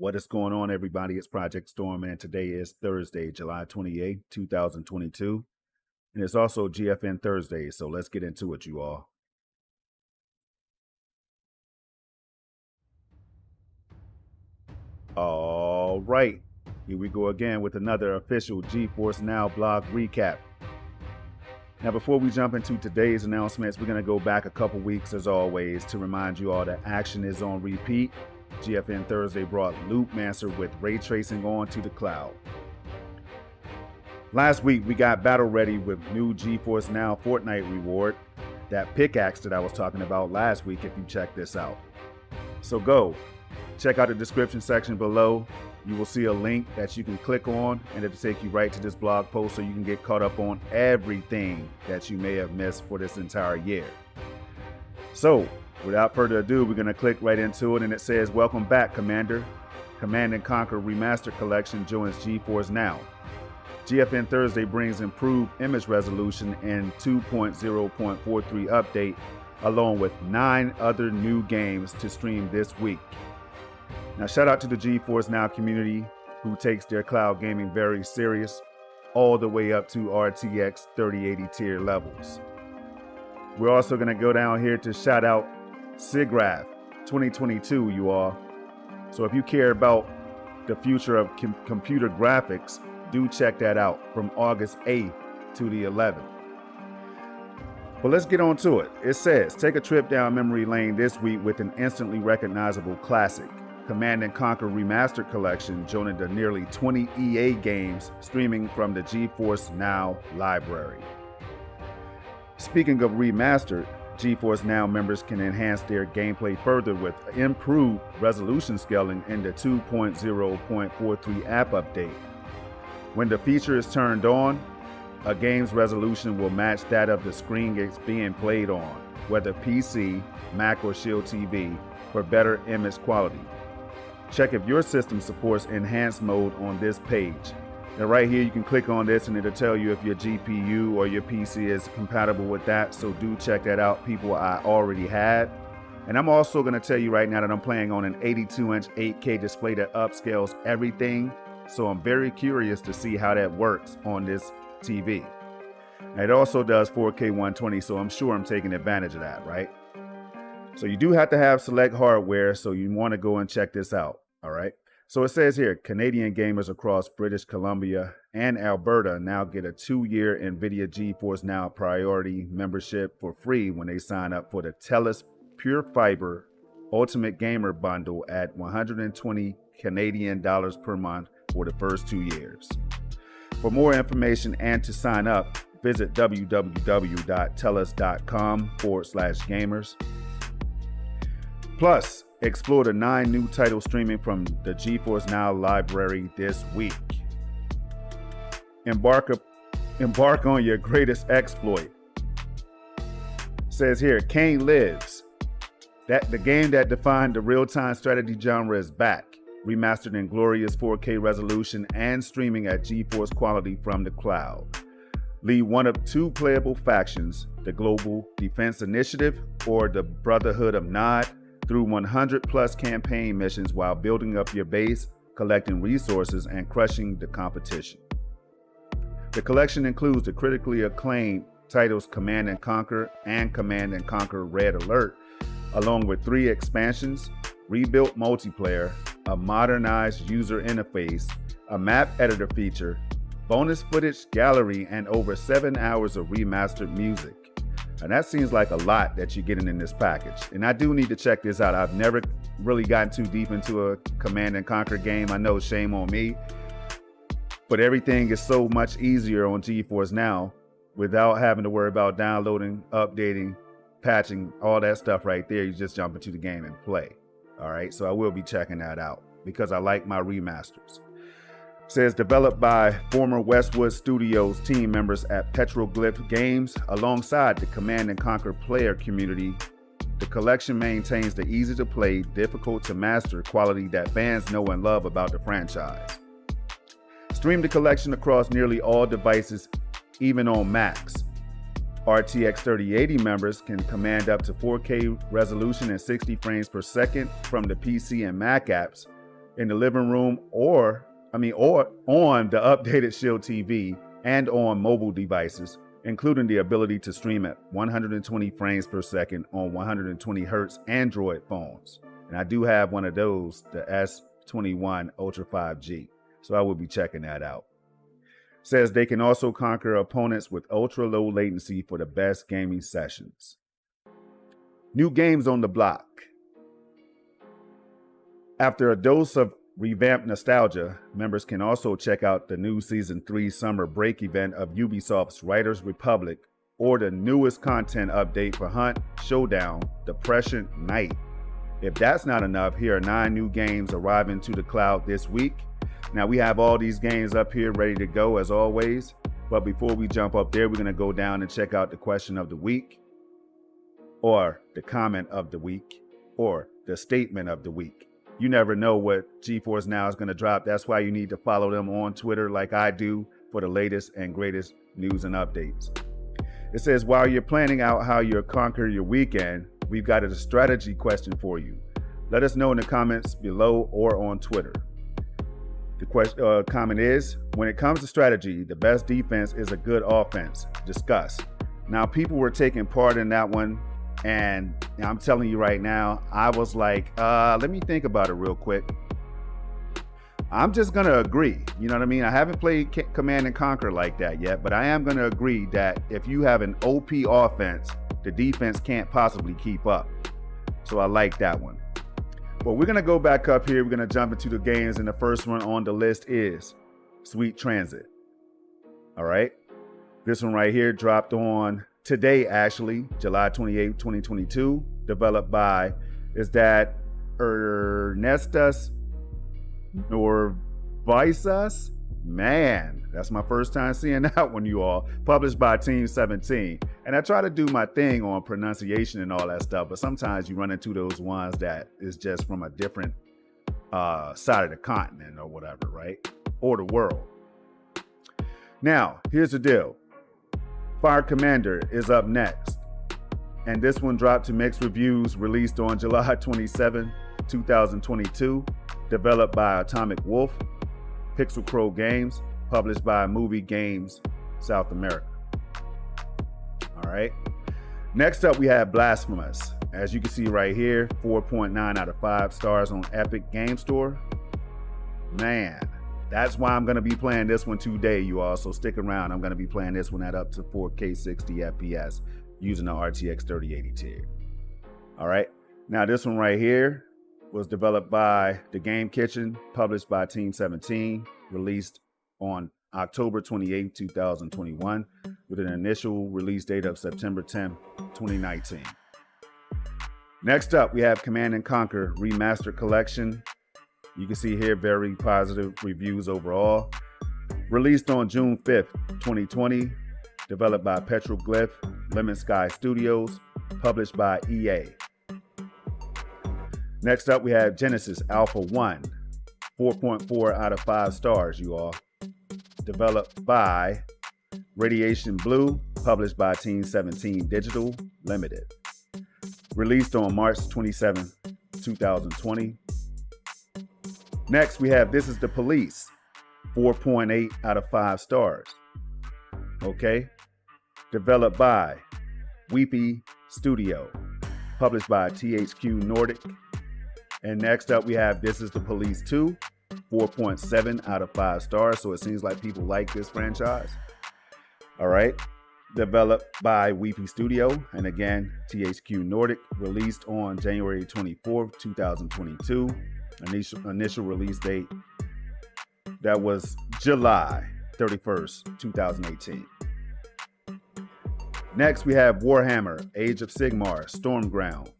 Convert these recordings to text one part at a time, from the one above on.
What is going on, everybody? It's Project Storm, and today is Thursday, July 28th, 2022. And it's also GFN Thursday, so let's get into it, you all. All right, here we go again with another official Geforce NOW blog recap. Now, before we jump into today's announcements, we're going to go back a couple weeks, as always, to remind you all that action is on repeat. GFN Thursday brought Loopmancer with ray tracing onto the cloud. Last week, we got battle ready with new GeForce NOW Fortnite reward, that pickaxe that I was talking about last week if you check this out. So go, check out the description section below. You will see a link that you can click on and it'll take you right to this blog post so you can get caught up on everything that you may have missed for this entire year. So, without further ado, we're going to click right into it, and it says, "Welcome back, Commander. Command & Conquer Remastered Collection joins GeForce NOW. GFN Thursday brings improved image resolution and 2.0.43 update, along with 9 other new games to stream this week." Now, shout out to the GeForce NOW community who takes their cloud gaming very serious, all the way up to RTX 3080 tier levels. We're also going to go down here to shout out SIGGRAPH 2022, you all. So if you care about the future of computer graphics, do check that out from August 8th to the 11th. But let's get on to it. It says, take a trip down memory lane this week with an instantly recognizable classic. Command & Conquer Remastered Collection joining the nearly 20 EA games streaming from the GeForce NOW library. Speaking of remastered, GeForce NOW members can enhance their gameplay further with improved resolution scaling in the 2.0.43 app update. When the feature is turned on, a game's resolution will match that of the screen it's being played on, whether PC, Mac, or Shield TV, for better image quality. Check if your system supports enhanced mode on this page. Now right here you can click on this and it'll tell you if your GPU or your PC is compatible with that, so do check that out, people I already had. And I'm also going to tell you right now that I'm playing on an 82-inch 8K display that upscales everything, so I'm very curious to see how that works on this TV. Now, it also does 4K 120, so I'm sure I'm taking advantage of that, right? So you do have to have select hardware, so you want to go and check this out, all right? So it says here, Canadian gamers across British Columbia and Alberta now get a 2-year Nvidia GeForce NOW Priority membership for free when they sign up for the TELUS Pure Fiber Ultimate Gamer Bundle at 120 Canadian dollars per month for the first 2 years. For more information and to sign up, visit www.telus.com/gamers. Plus, explore the 9 new titles streaming from the GeForce NOW library this week. Embark on your greatest exploit. Says here, Kane Lives. The game that defined the real-time strategy genre is back, remastered in glorious 4K resolution and streaming at GeForce quality from the cloud. Lead one of 2 playable factions, the Global Defense Initiative or the Brotherhood of Nod, through 100+ campaign missions while building up your base, collecting resources, and crushing the competition. The collection includes the critically acclaimed titles Command & Conquer and Command & Conquer Red Alert, along with 3 expansions, rebuilt multiplayer, a modernized user interface, a map editor feature, bonus footage gallery, and over 7 hours of remastered music. And that seems like a lot that you're getting in this package. And I do need to check this out. I've never really gotten too deep into a Command & Conquer game. I know, shame on me. But everything is so much easier on GeForce NOW without having to worry about downloading, updating, patching, all that stuff right there. You just jump into the game and play. All right, so I will be checking that out because I like my remasters. Says developed by former Westwood Studios team members at Petroglyph Games alongside the Command & Conquer player community. The collection maintains the easy to play, difficult to master quality that fans know and love about the franchise. Stream the collection across nearly all devices, even on Macs. RTX 3080 members can command up to 4K resolution and 60 frames per second from the PC and Mac apps, in the living room or on the updated Shield TV and on mobile devices, including the ability to stream at 120 frames per second on 120 hertz Android phones. And I do have one of those, the S21 Ultra 5G. So I will be checking that out. Says they can also conquer opponents with ultra low latency for the best gaming sessions. New games on the block. After a dose of revamped nostalgia, members can also check out the new Season 3 summer break event of Ubisoft's Riders Republic or the newest content update for Hunt, Showdown, Depression, Night. If that's not enough, here are 9 new games arriving to the cloud this week. Now we have all these games up here ready to go as always, but before we jump up there, we're going to go down and check out the question of the week, or the comment of the week, or the statement of the week. You never know what Geforce Now is going to drop. That's why you need to follow them on Twitter like I do for the latest and greatest news and updates. It says, while you're planning out how you'll conquer your weekend, we've got a strategy question for you. Let us know in the comments below or on Twitter. The comment is, when it comes to strategy, the best defense is a good offense. Discuss. Now, people were taking part in that one. And I'm telling you right now, I was like, let me think about it real quick. I'm just going to agree. You know what I mean? I haven't played Command and Conquer like that yet, but I am going to agree that if you have an OP offense, the defense can't possibly keep up. So I like that one. But we're going to go back up here. We're going to jump into the games. And the first one on the list is Sweet Transit. All right. This one right here dropped on today, actually, July 28, 2022, developed by, is that Ernestus Norvisas? Man, that's my first time seeing that one, you all. Published by Team 17. And I try to do my thing on pronunciation and all that stuff, but sometimes you run into those ones that is just from a different side of the continent or whatever, right? Or the world. Now, here's the deal. Fire Commander is up next, and this one dropped to mixed reviews, released on July 27, 2022, developed by Atomic Wolf, Pixel Crow Games, published by Movie Games South America. All right. Next up, we have Blasphmeous. As you can see right here, 4.9 out of 5 stars on Epic Game Store. Man. That's why I'm going to be playing this one today, you all. So stick around. I'm going to be playing this one at up to 4K 60 FPS using the RTX 3080 tier. All right. Now, this one right here was developed by The Game Kitchen, published by Team 17, released on October 28, 2021, with an initial release date of September 10, 2019. Next up, we have Command & Conquer Remastered Collection. You can see here very positive reviews overall. Released on June 5th, 2020. Developed by Petroglyph, Lemon Sky Studios. Published by EA. Next up, we have Genesis Alpha 1. 4.4 out of 5 stars, you all. Developed by Radiation Blue. Published by Team 17 Digital Limited. Released on March 27, 2020. Next, we have This Is the Police, 4.8 out of 5 stars. Okay. Developed by Weepy Studio, published by THQ Nordic. And next up, we have This Is the Police 2, 4.7 out of 5 stars. So it seems like people like this franchise. All right. Developed by Weepy Studio. And again, THQ Nordic, released on January 24th, 2022. Initial release date, that was July 31st, 2018. Next, we have Warhammer Age of Sigmar Stormground.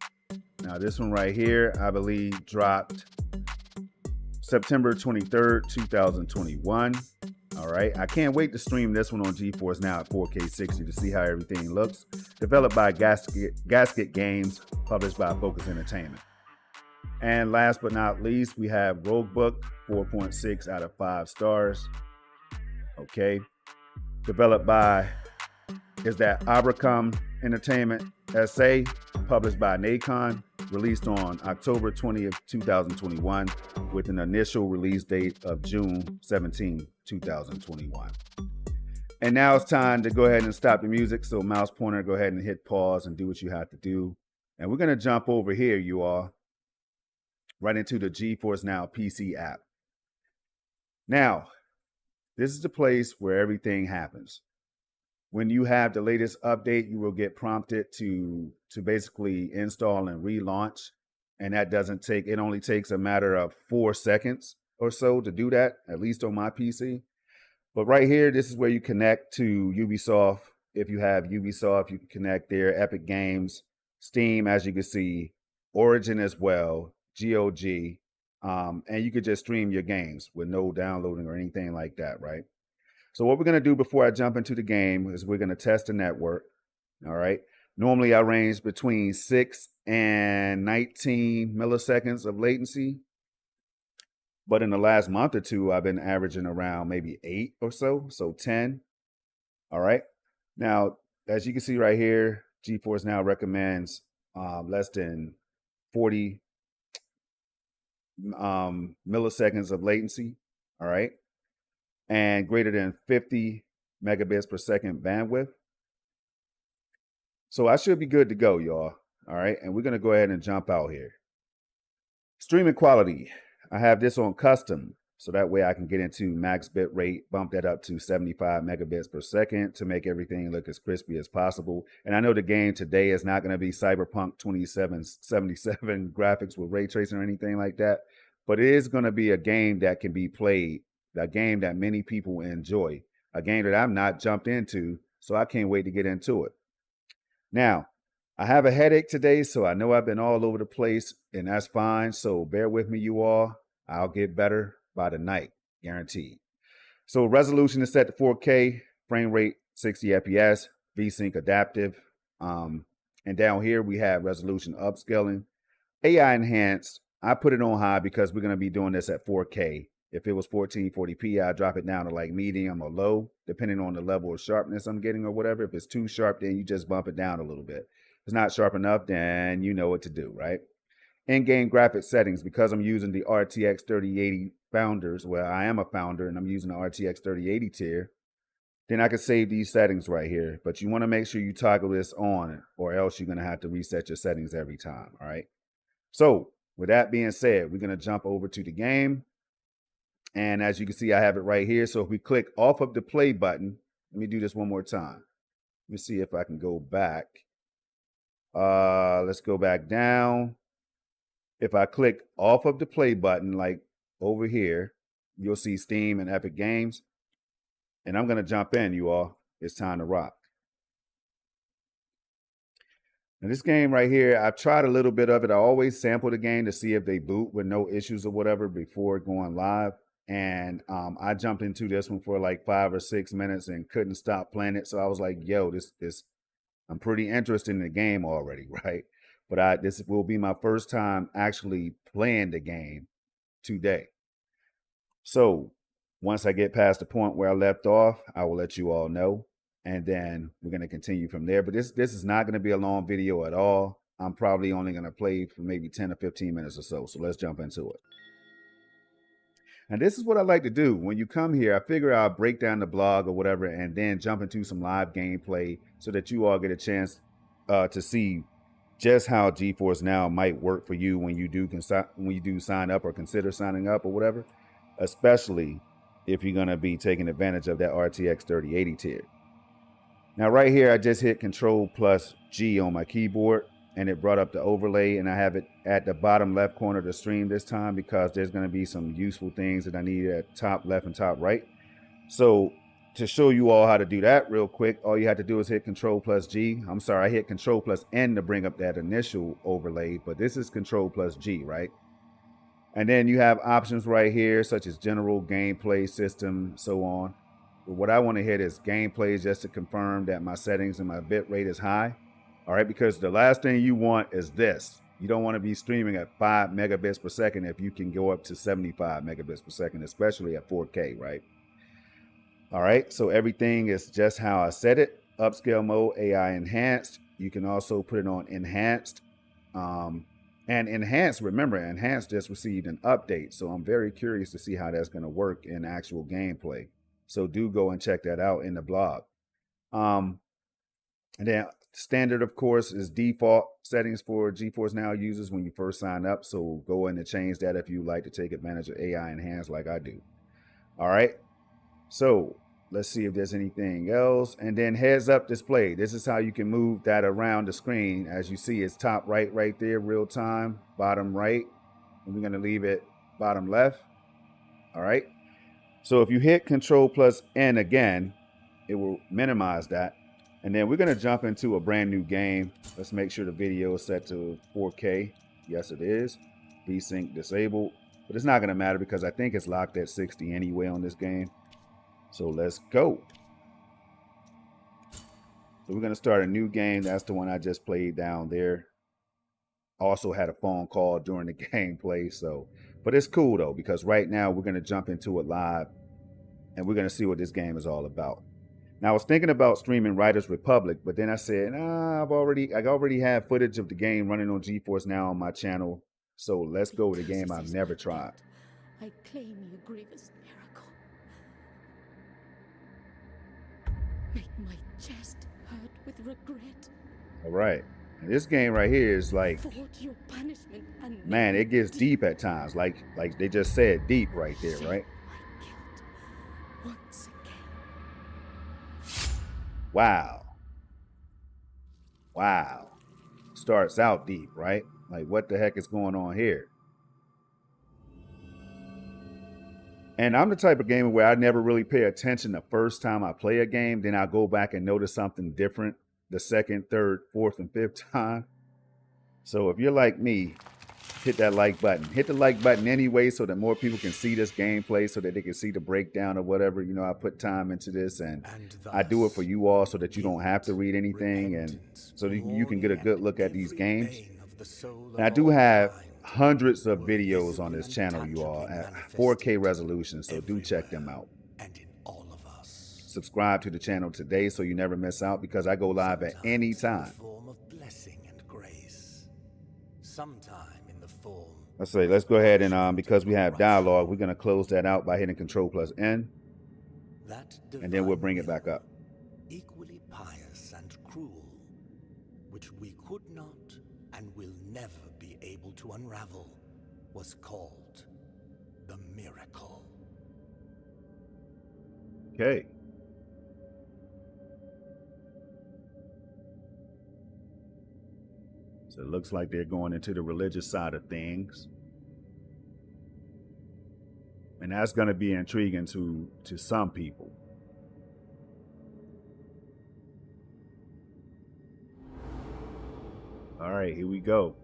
Now, this one right here, I believe, dropped September 23rd, 2021. All right, I can't wait to stream this one on Geforce Now at 4K 60 to see how everything looks. Developed by Gasket Games, published by Focus Entertainment. And last but not least, we have Roguebook, 4.6 out of 5 stars. Okay. Developed by, is that Abracom Entertainment SA, published by Nacon, released on October 20th, 2021, with an initial release date of June 17, 2021. And now it's time to go ahead and stop the music. So mouse pointer, go ahead and hit pause and do what you have to do. And we're going to jump over here, you all, right into the Geforce NOW PC app. Now, this is the place where everything happens. When you have the latest update, you will get prompted to basically install and relaunch. And that doesn't take, it only takes a matter of 4 seconds or so to do that, at least on my PC. But right here, this is where you connect to Ubisoft. If you have Ubisoft, you can connect there, Epic Games, Steam, as you can see, Origin as well, GOG, and you could just stream your games with no downloading or anything like that, right? So what we're going to do before I jump into the game is we're going to test the network, all right? Normally, I range between 6 and 19 milliseconds of latency. But in the last month or two, I've been averaging around maybe 8 or so 10. All right. Now, as you can see right here, Geforce NOW recommends less than 40 milliseconds of latency. All right. And greater than 50 megabits per second bandwidth. So I should be good to go, y'all. All right. And we're going to go ahead and jump out here. Streaming quality. I have this on custom, so that way I can get into max bit rate, bump that up to 75 megabits per second to make everything look as crispy as possible. And I know the game today is not going to be Cyberpunk 2077 graphics with ray tracing or anything like that, but it is going to be a game that can be played, a game that many people enjoy, a game that I'm not jumped into, so I can't wait to get into it. Now, I have a headache today, so I know I've been all over the place, and that's fine. So bear with me, you all. I'll get better by the night, guaranteed. So resolution is set to 4K, frame rate 60 FPS, VSync adaptive. And down here we have resolution upscaling, AI enhanced. I put it on high because we're going to be doing this at 4K. If it was 1440p, I'd drop it down to like medium or low, depending on the level of sharpness I'm getting or whatever. If it's too sharp, then you just bump it down a little bit. If it's not sharp enough, then you know what to do, right? In-game graphics settings, because I'm using the RTX 3080 founders, well, I am a founder and I'm using the RTX 3080 tier, then I can save these settings right here. But you want to make sure you toggle this on, or else you're going to have to reset your settings every time, all right? So with that being said, we're going to jump over to the game. And as you can see, I have it right here. So if we click off of the play button, let me do this one more time. Let me see if I can go back. Let's go back down. If I click off of the play button, like over here, you'll see Steam and Epic Games. And I'm going to jump in, you all. It's time to rock. Now this game right here, I've tried a little bit of it. I always sample the game to see if they boot with no issues or whatever before going live. And I jumped into this one for like 5 or 6 minutes and couldn't stop playing it. So I was like, yo, I'm pretty interested in the game already, right? But this will be my first time actually playing the game today. So once I get past the point where I left off, I will let you all know. And then we're going to continue from there. But this is not going to be a long video at all. I'm probably only going to play for maybe 10 or 15 minutes or so. So let's jump into it. And this is what I like to do. When you come here, I figure I'll break down the blog or whatever and then jump into some live gameplay so that you all get a chance to see just how Geforce NOW might work for you when you do sign up or consider signing up or whatever, especially if you're going to be taking advantage of that RTX 3080 tier. Now right here, I just hit Control plus G on my keyboard and it brought up the overlay, and I have it at the bottom left corner of the stream this time because there's going to be some useful things that I need at top left and top right. So to show you all how to do that real quick, all you have to do is hit Control plus G. I'm sorry, I hit Control plus N to bring up that initial overlay, but this is Control plus G, right? And then you have options right here, such as general, gameplay, system, so on. But what I want to hit is gameplay, just to confirm that my settings and my bit rate is high. All right, because the last thing you want is this. You don't want to be streaming at 5 megabits per second if you can go up to 75 megabits per second, especially at 4K, right? All right, so everything is just how I set it. Upscale mode, AI enhanced. You can also put it on enhanced. And Enhanced, remember, Enhanced just received an update. So I'm very curious to see how that's going to work in actual gameplay. So do go and check that out in the blog. And then standard, of course, is default settings for GeForce Now users when you first sign up. So go in and change that if you like to take advantage of AI Enhanced like I do. All right. So let's see if there's anything else. And then heads up display. This is how you can move that around the screen. As you see, it's top right there, real time, bottom right. And we're going to leave it bottom left. All right. So if you hit Control plus N again, it will minimize that. And then we're going to jump into a brand new game. Let's make sure the video is set to 4K. Yes, it is. VSync disabled. But it's not going to matter because I think it's locked at 60 anyway on this game. So let's go. So we're going to start a new game. That's the one I just played down there. Also had a phone call during the gameplay. So, but it's cool though, because right now we're going to jump into it live and we're going to see what this game is all about. Now I was thinking about streaming Riders Republic, but then I said, I already have footage of the game running on GeForce Now on my channel. So let's go with a game I've never tried. I claim your grievous miracle. Make my chest hurt with regret. All right. And this game right here is like, your punishment and man, it gets deep at times. Like they just said, deep right there, right? My guilt once again. Wow. Wow. Starts out deep, right? Like, what the heck is going on here? And I'm the type of gamer where I never really pay attention the first time I play a game. Then I go back and notice something different the second, third, fourth, and fifth time. So if you're like me, hit that like button. Hit the like button anyway so that more people can see this gameplay, so that they can see the breakdown or whatever. You know, I put time into this, and I do it for you all so that you don't have to read anything, and so that you can get a good look at these games. And I do have hundreds of videos on this channel, you all, at 4K resolution, so do check them out. Subscribe to the channel today so you never miss out, because I go live at any time. Let's say, let's go ahead and because we have dialogue, we're going to close that out by hitting Control plus N, and then we'll bring it back up. Equally pious and cruel, which we could not and will never be able to unravel, was called the miracle. Okay. So it looks like they're going into the religious side of things. And that's going to be intriguing to some people. All right, here we go.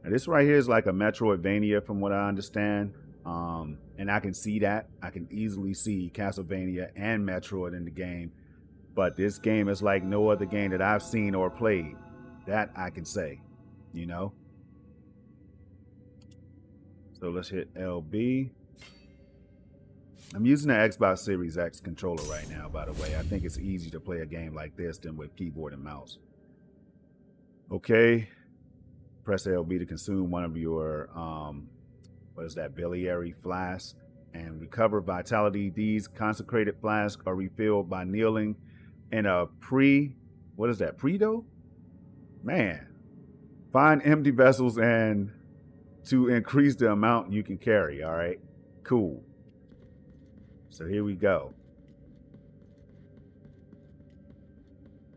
Now this right here is like a Metroidvania from what I understand. And I can see that. I can easily see Castlevania and Metroid in the game. But this game is like no other game that I've seen or played. That I can say, you know. So let's hit LB. I'm using the Xbox Series X controller right now, by the way. I think it's easier to play a game like this than with keyboard and mouse. Okay. Press LB to consume one of your, what is that, biliary flasks, and recover vitality. These consecrated flasks are refilled by kneeling in a what is that, predo? Man. Find empty vessels and to increase the amount you can carry, all right? Cool. So here we go.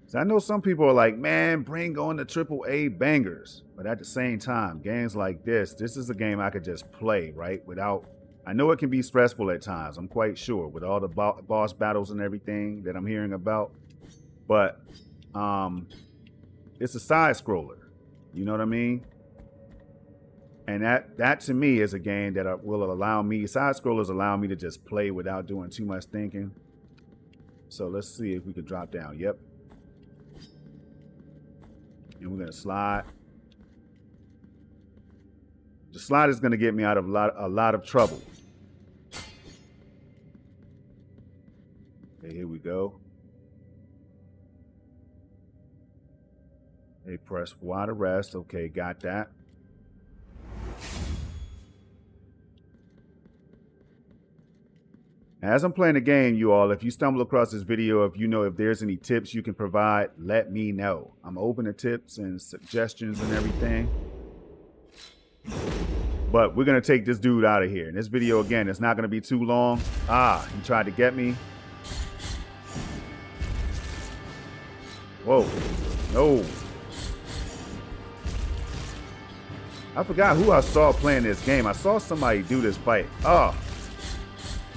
So I know some people are like, man, bring on the AAA bangers. But at the same time, games like this is a game I could just play, right? Without, I know it can be stressful at times, I'm quite sure, with all the boss battles and everything that I'm hearing about. But it's a side scroller, you know what I mean? And that to me is a game that will allow me, side scrollers allow me to just play without doing too much thinking. So let's see if we can drop down. Yep. And we're gonna slide. The slide is gonna get me out of a lot of trouble. Okay, here we go. Hey, press Y to rest. Okay, got that. As I'm playing the game, you all, if you stumble across this video, if you know if there's any tips you can provide, let me know. I'm open to tips and suggestions and everything. But we're going to take this dude out of here. And this video, again, it's not going to be too long. Ah, he tried to get me. Whoa. No. I forgot who I saw playing this game. I saw somebody do this fight. Oh.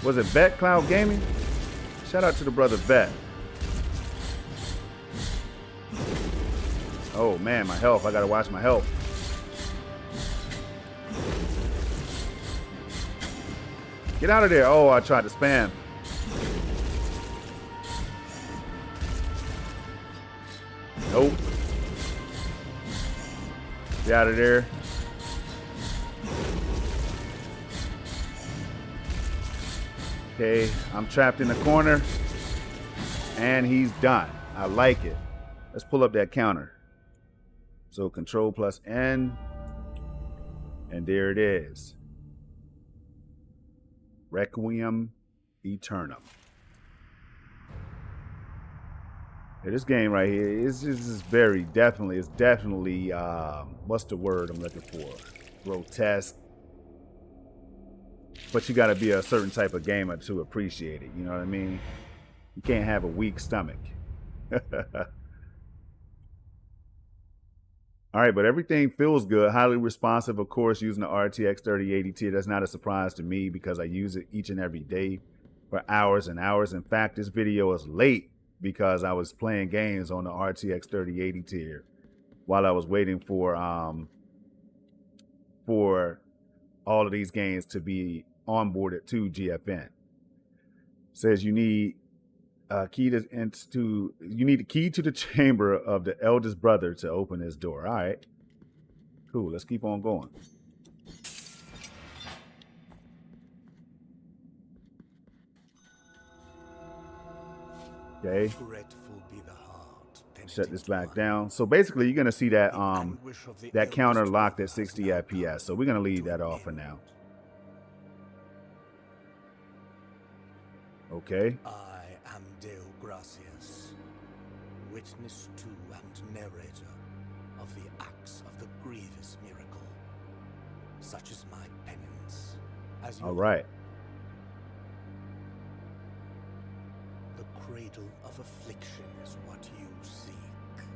Was it Vet Cloud Gaming? Shout out to the brother Vet. Oh man, my health. I gotta watch my health. Get out of there. Oh, I tried to spam. Nope. Get out of there. Okay, I'm trapped in the corner, and he's done. I like it. Let's pull up that counter. So Control plus N, and there it is. Requiem Eternum. Yeah, this game right here is very definitely, it's definitely, what's the word I'm looking for? Grotesque. But you got to be a certain type of gamer to appreciate it. You know what I mean? You can't have a weak stomach. All right, but everything feels good. Highly responsive, of course, using the RTX 3080 Ti. That's not a surprise to me because I use it each and every day for hours and hours. In fact, this video is late because I was playing games on the RTX 3080 Ti while I was waiting for all of these games to be onboarded to GFN. Says you need you need the key to the chamber of the eldest brother to open this door. All right, cool. Let's keep on going. Okay. Shut this back down. So basically, you're gonna see that that counter locked at 60 FPS. So we're gonna leave that off for now. Okay. I am Deo Gracias, witness to and narrator of the acts of the grievous miracle. Such is my penance. As you all right. The cradle of affliction is what you seek.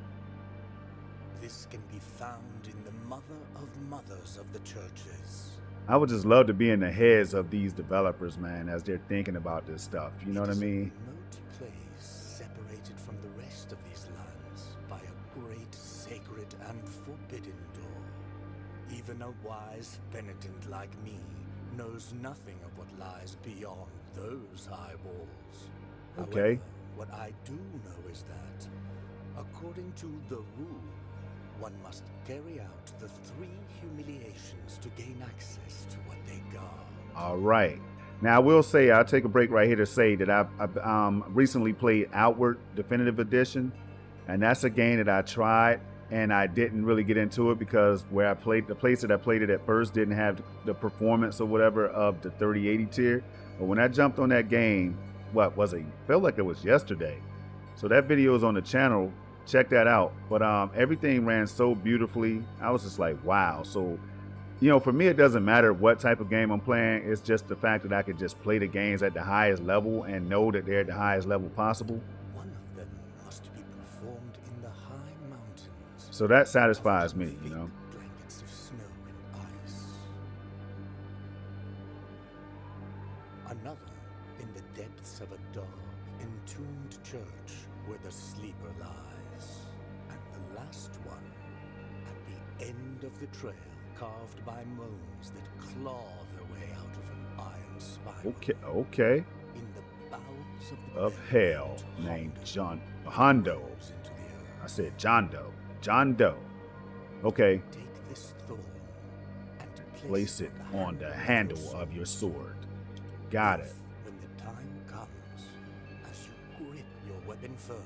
This can be found in the mother of mothers of the churches. I would just love to be in the heads of these developers, man, as they're thinking about this stuff. You know what I mean? A remote place separated from the rest of these lands by a great sacred and forbidden door. Even a wise penitent like me knows nothing of what lies beyond those high walls. Okay. However, what I do know is that, according to the rule, one must carry out the 3 humiliations to gain access to what they guard. All right. Now, I will say, I'll take a break right here to say that I recently played Outward Definitive Edition, and that's a game that I tried, and I didn't really get into it because where I played, the place that I played it at first didn't have the performance or whatever of the 3080 tier. But when I jumped on that game, what was it? Felt like it was yesterday. So that video is on the channel. Check that out. But everything ran so beautifully. I was just like, wow. So, you know, for me, it doesn't matter what type of game I'm playing. It's just the fact that I could just play the games at the highest level and know that they're at the highest level possible. One of them must be performed in the high mountains. So that satisfies me, you know. Blankets of snow and ice. Another in the depths of a dark, entombed church where the sleeper lies. And the last one at the end of the trail, carved by moans that claw their way out of an iron spiral. Okay. In the bowels Of hell, named Hondo. I said John Doe. John Doe. Okay. Take this thorn and Place it on the handle of your sword. Got it. When the time comes, as you grip your weapon firmly,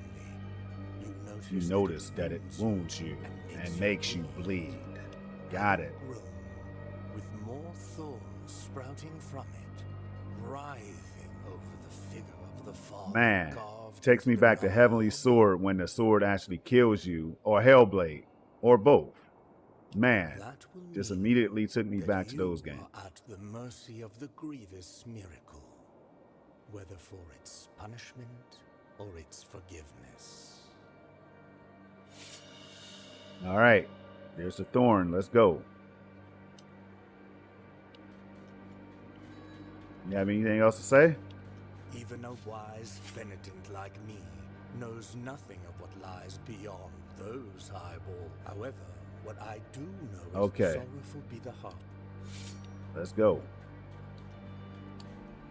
you notice that it wounds you and makes you bleed. Got it. Grown, with more thorns sprouting from it, writhing over Man, carved takes me into the back to rock. Heavenly Sword when the sword actually kills you, or Hellblade, or both. Man, That will just mean immediately took me that back to you those games. are at the mercy of the grievous miracle, whether for its punishment or its forgiveness. All right, there's the thorn. Let's go. You have anything else to say? Even a wise penitent like me knows nothing of what lies beyond those high walls. However, what I do know is Okay. sorrowful be the heart. Let's go.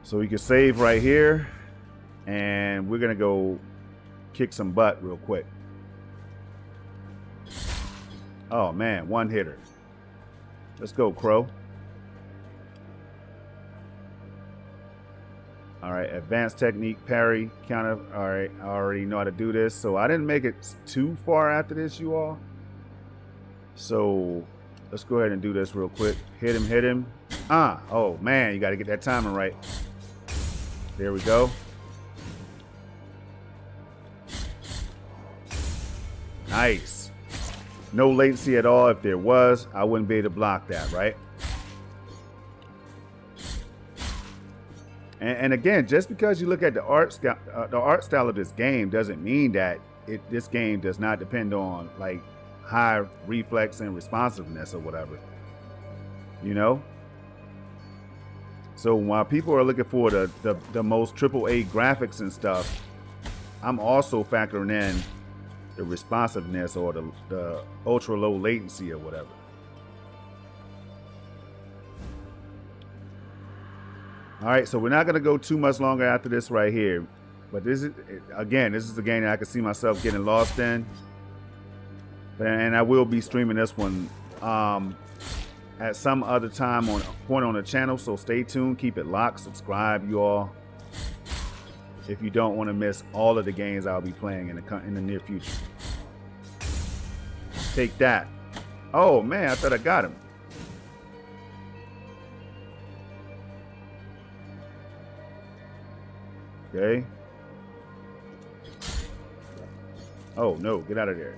So we can save right here, and we're gonna go kick some butt real quick. Oh man, one hitter. Let's go, Crow. All right, advanced technique, parry, counter. All right, I already know how to do this. So I didn't make it too far after this, you all. So let's go ahead and do this real quick. Hit him, hit him. Oh man, you got to get that timing right. There we go. Nice. No latency at all. If there was, I wouldn't be able to block that, right? And again, just because you look at the art style of this game doesn't mean that this game does not depend on like high reflex and responsiveness or whatever, you know. So while people are looking for the most AAA graphics and stuff, I'm also factoring in the responsiveness or the ultra low latency or whatever. All right, so we're not going to go too much longer after this right here. But this is, again, this is a game that I can see myself getting lost in. And I will be streaming this one at some other time on the channel. So stay tuned, keep it locked, subscribe, you all. If you don't want to miss all of the games I'll be playing in the near future. Take that. Oh, man, I thought I got him. Okay. Oh, no, get out of there.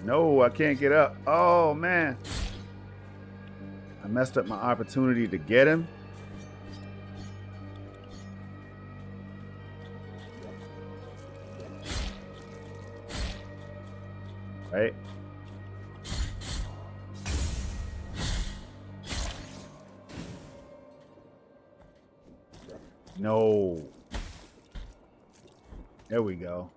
No, I can't get up. Oh, man. I messed up my opportunity to get him. Right. No. There we go.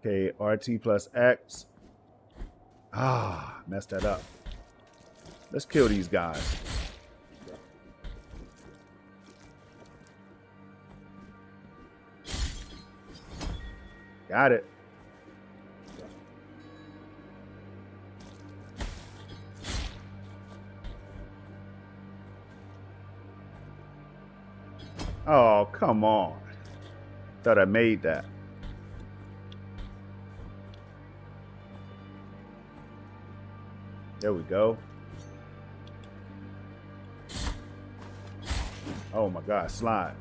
Okay, RT plus X. Messed that up. Let's kill these guys. Got it. Oh, come on. Thought I made that. There we go. Oh my God, slide.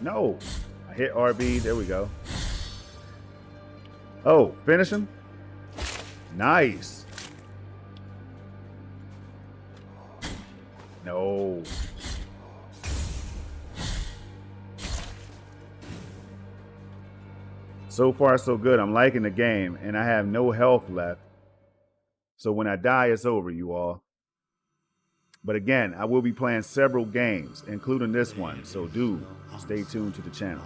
No, I hit RB. There we go. Oh, finish him. Nice. No. So far, so good. I'm liking the game, and I have no health left. So when I die, it's over, you all. But again, I will be playing several games, including this one. So do stay tuned to the channel.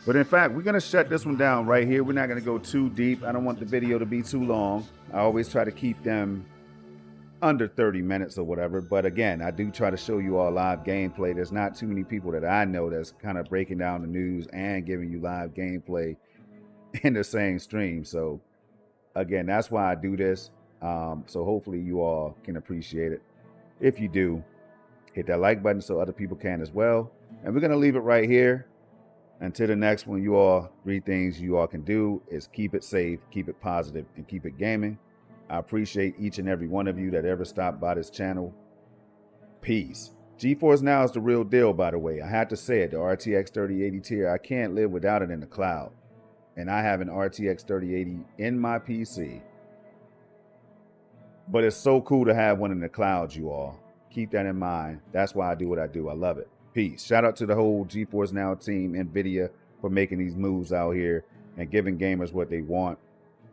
But in fact, we're going to shut this one down right here. We're not going to go too deep. I don't want the video to be too long. I always try to keep them under 30 minutes or whatever. But again, I do try to show you all live gameplay. There's not too many people that I know that's kind of breaking down the news and giving you live gameplay in the same stream. So again, that's why I do this. So hopefully you all can appreciate it. If you do, hit that like button so other people can as well. And we're going to leave it right here. Until the next one, you all, 3 things you all can do is keep it safe, keep it positive, and keep it gaming. I appreciate each and every one of you that ever stopped by this channel. Peace. GeForce Now is the real deal, by the way. I had to say it, the RTX 3080 tier, I can't live without it in the cloud. And I have an RTX 3080 in my PC. But it's so cool to have one in the cloud, you all. Keep that in mind. That's why I do what I do. I love it. Peace. Shout out to the whole GeForce Now team, Nvidia, for making these moves out here and giving gamers what they want.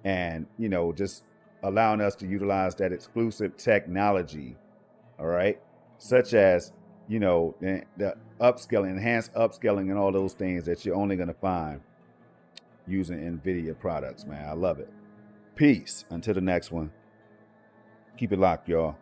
And, you know, just allowing us to utilize that exclusive technology, all right? Such as, you know, the upscaling, enhanced upscaling and all those things that you're only going to find using Nvidia products, man. I love it. Peace. Until the next one. Keep it locked, y'all.